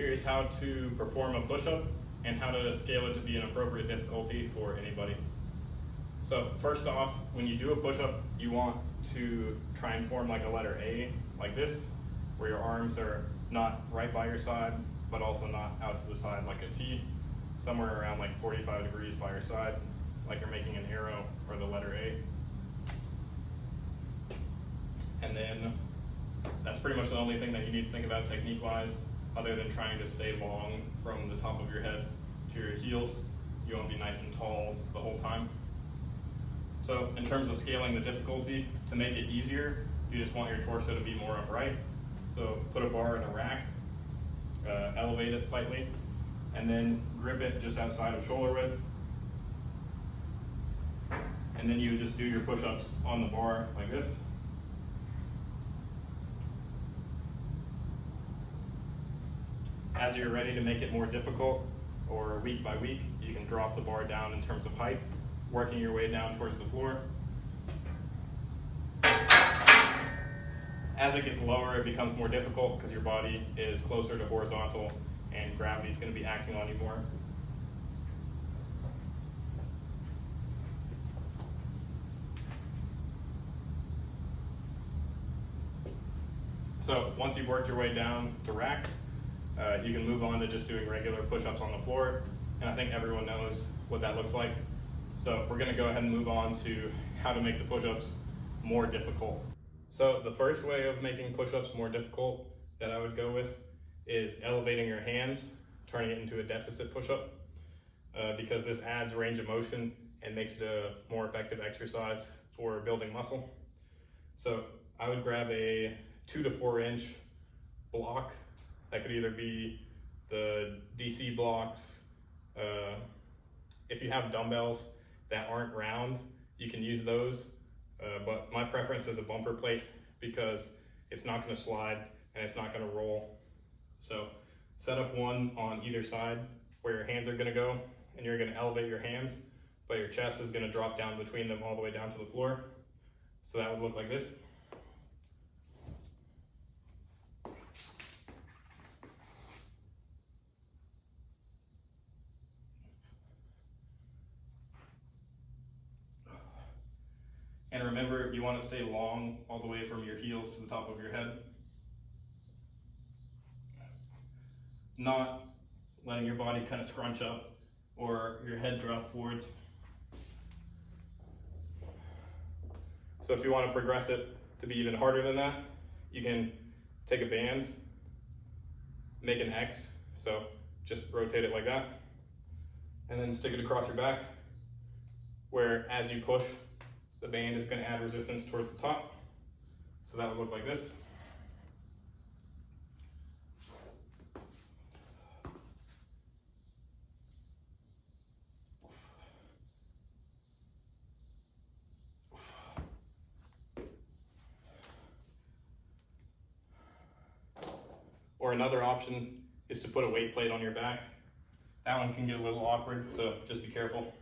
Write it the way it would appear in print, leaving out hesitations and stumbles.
Here's how to perform a push-up and how to scale it to be an appropriate difficulty for anybody. So first off, when you do a push-up, you want to try and form like a letter A, like this, where your arms are not right by your side, but also not out to the side like a T, somewhere around like 45 degrees by your side, like you're making an arrow or the letter A. And then that's pretty much the only thing that you need to think about technique-wise, other than trying to stay long from the top of your head to your heels. You want to be nice and tall the whole time. So in terms of scaling the difficulty, to make it easier, you just want your torso to be more upright. So put a bar in a rack, elevate it slightly, and then grip it just outside of shoulder width. And then you just do your push-ups on the bar like this. As you're ready to make it more difficult, or week by week, you can drop the bar down in terms of height, working your way down towards the floor. As it gets lower, it becomes more difficult because your body is closer to horizontal and gravity is going to be acting on you more. So once you've worked your way down the rack, you can move on to just doing regular push-ups on the floor, and I think everyone knows what that looks like. So we're gonna go ahead and move on to how to make the push-ups more difficult. So the first way of making push-ups more difficult that I would go with is elevating your hands, turning it into a deficit push-up, because this adds range of motion and makes it a more effective exercise for building muscle. So I would grab a 2 to 4 inch block. That could either be the DC blocks. If you have dumbbells that aren't round, you can use those. But my preference is a bumper plate because it's not going to slide and it's not going to roll. So set up one on either side where your hands are going to go, and you're going to elevate your hands, but your chest is going to drop down between them all the way down to the floor. So that would look like this. And remember, you want to stay long all the way from your heels to the top of your head. Not letting your body kind of scrunch up or your head drop forwards. So if you want to progress it to be even harder than that, you can take a band, make an X, so just rotate it like that, and then stick it across your back, where as you push, the band is going to add resistance towards the top. So that would look like this. Or another option is to put a weight plate on your back. That one can get a little awkward, so just be careful.